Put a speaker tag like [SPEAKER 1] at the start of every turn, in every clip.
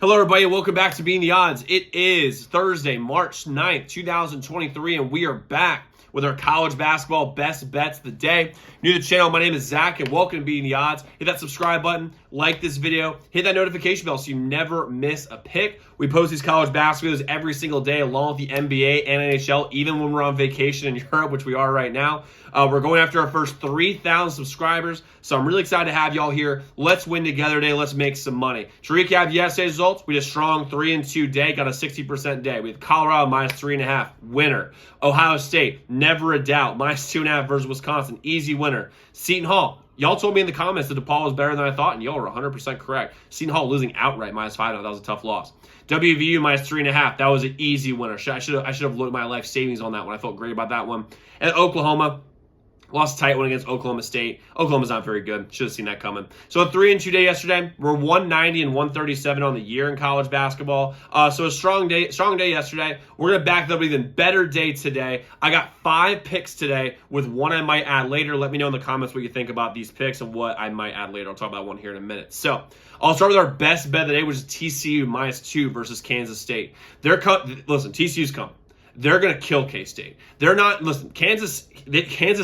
[SPEAKER 1] Hello, everybody. Welcome back to Being the Odds. It is Thursday, March 9th, 2023, and we are back with our college basketball best bets of the day. New to the channel, my name is Zach, and welcome to Being the Odds. Hit that subscribe button, like this video, hit that notification bell so you never miss a pick. We post these college basketball videos every single day, along with the NBA and NHL, even when we're on vacation in Europe, which we are right now. We're going after our first 3,000 subscribers, so I'm really excited to have y'all here. Let's win together today. Let's make some money. To recap yesterday's results, we had a strong 3-2 day, got a 60% day. We had Colorado minus 3.5, winner. Ohio State, never a doubt, minus 2.5 versus Wisconsin, easy winner. Seton Hall, y'all told me in the comments that DePaul was better than I thought, and y'all were 100% correct. Seton Hall losing outright, minus 5.5. That was a tough loss. WVU minus 3.5. That was an easy winner. I should have looked at my life savings on that one. I felt great about that one. And Oklahoma lost a tight one against Oklahoma State. Oklahoma's not very good. Should have seen that coming. So a 3-2 day yesterday. We're 190 and 137 on the year in college basketball. So a strong day yesterday. We're going to back it up with an even better day today. I got 5 picks today with one I might add later. Let me know in the comments what you think about these picks and what I might add later. I'll talk about one here in a minute. So I'll start with our best bet of the day, which is TCU minus 2 versus Kansas State. Listen, TCU's coming. They're going to kill K-State. They're not, listen, Kansas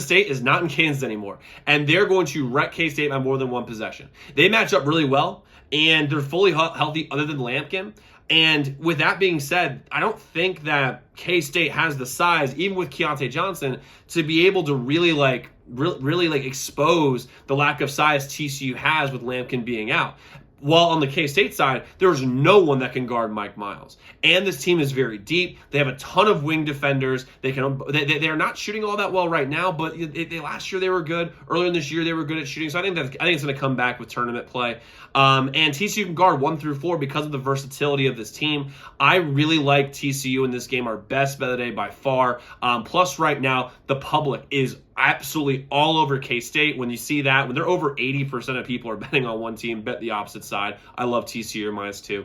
[SPEAKER 1] State is not in Kansas anymore, and they're going to wreck K-State by more than one possession. They match up really well, and they're fully healthy other than Lampkin. And with that being said, I don't think that K-State has the size, even with Keontae Johnson, to be able to really expose the lack of size TCU has with Lampkin being out. While on the K-State side, there's no one that can guard Mike Miles. And this team is very deep. They have a ton of wing defenders. They're not shooting all that well right now, but last year they were good. Earlier in this year, they were good at shooting. So I think it's going to come back with tournament play. And TCU can guard 1 through 4 because of the versatility of this team. I really like TCU in this game, our best bet of the day by far. Plus, right now, the public is absolutely all over K-State. When you see that, when they're over 80% of people are betting on one team, bet the opposite side. I love TCU minus 2.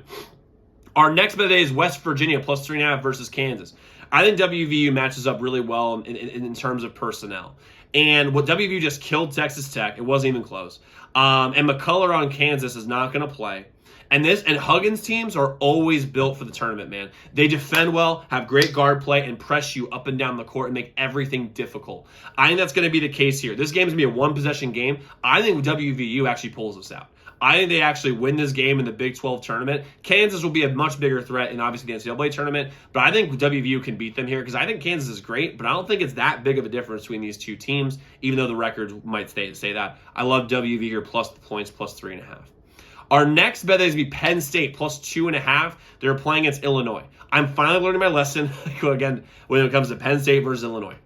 [SPEAKER 1] Our next bet of the day is West Virginia plus 3.5 versus Kansas. I think WVU matches up really well in terms of personnel. And what WVU just killed Texas Tech, it wasn't even close. And McCullough on Kansas is not going to play. And Huggins teams are always built for the tournament, man. They defend well, have great guard play, and press you up and down the court and make everything difficult. I think that's going to be the case here. This game is going to be a one-possession game. I think WVU actually pulls this out. I think they actually win this game in the Big 12 tournament. Kansas will be a much bigger threat in, obviously, the NCAA tournament, but I think WVU can beat them here because I think Kansas is great, but I don't think it's that big of a difference between these two teams, even though the records might say that. I love WVU here plus the points, plus 3.5. Our next bet is going to be Penn State plus 2.5. They're playing against Illinois. I'm finally learning my lesson again when it comes to Penn State versus Illinois.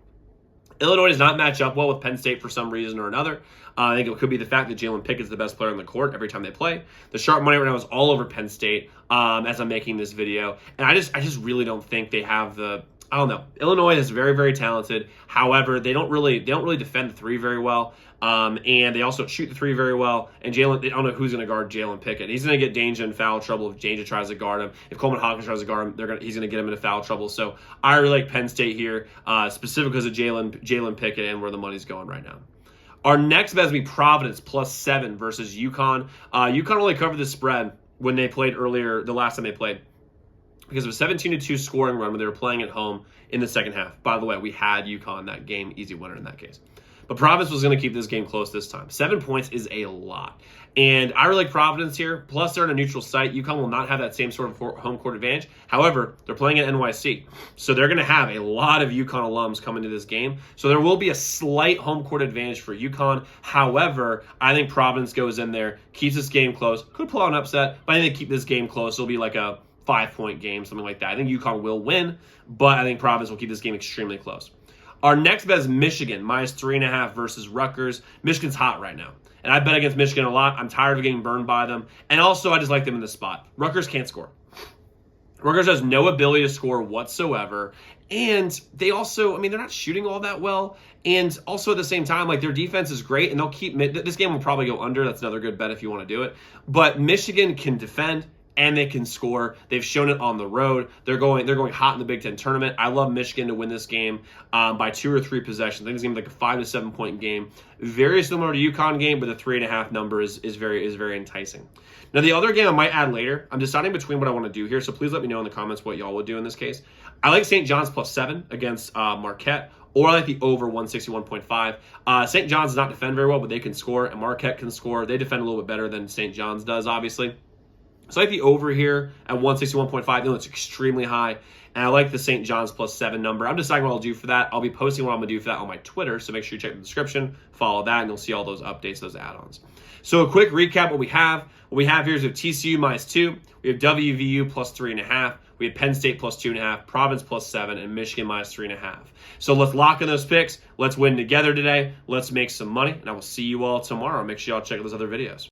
[SPEAKER 1] Illinois does not match up well with Penn State for some reason or another. I think it could be the fact that Jalen Pickett's the best player on the court every time they play. The sharp money right now is all over Penn State as I'm making this video. And I just really don't think they have the, I don't know. Illinois is very, very talented. However, they don't really defend the 3 very well. And they also shoot the 3 very well. And I don't know who's going to guard Jalen Pickett. He's going to get Danger in foul trouble if Danger tries to guard him. If Coleman Hawkins tries to guard him, he's going to get him into foul trouble. So I really like Penn State here, specifically because of Jalen Pickett and where the money's going right now. Our next bet is going to be Providence plus 7 versus UConn. UConn only covered the spread when they played earlier, the last time they played, because of a 17-2 scoring run when they were playing at home in the second half. By the way, we had UConn that game, easy winner in that case. But Providence was going to keep this game close this time. 7 points is a lot. And I really like Providence here. Plus, they're on a neutral site. UConn will not have that same sort of home court advantage. However, they're playing at NYC. So they're going to have a lot of UConn alums coming to this game. So there will be a slight home court advantage for UConn. However, I think Providence goes in there, keeps this game close. Could pull out an upset, but I think they keep this game close. It'll be like a 5-point game, something like that. I think UConn will win, but I think Providence will keep this game extremely close. Our next bet is Michigan, minus 3.5 versus Rutgers. Michigan's hot right now. And I bet against Michigan a lot. I'm tired of getting burned by them. And also, I just like them in this spot. Rutgers can't score. Rutgers has no ability to score whatsoever. And they also, they're not shooting all that well. And also at the same time, their defense is great. And they'll keep, this game will probably go under. That's another good bet if you want to do it. But Michigan can defend. and they can score. They've shown it on the road. They're going hot in the Big Ten tournament. I love Michigan to win this game by 2 or 3 possessions. I think it's going to be like a 5 to 7 point game. Very similar to UConn game, but the 3.5 number is very enticing. Now, the other game I might add later, I'm deciding between what I want to do here, so please let me know in the comments what y'all would do in this case. I like St. John's +7 against Marquette, or I like the over 161.5. St. John's does not defend very well, but they can score, and Marquette can score. They defend a little bit better than St. John's does, obviously. So I like the over here at 161.5. I know it's extremely high. And I like the St. John's +7 number. I'm deciding what I'll do for that. I'll be posting what I'm going to do for that on my Twitter. So make sure you check the description, follow that, and you'll see all those updates, those add-ons. So a quick recap what we have. What we have here is we have TCU -2. We have WVU +3.5. We have Penn State +2.5, Providence +7, and Michigan -3.5. So let's lock in those picks. Let's win together today. Let's make some money. And I will see you all tomorrow. Make sure y'all check out those other videos.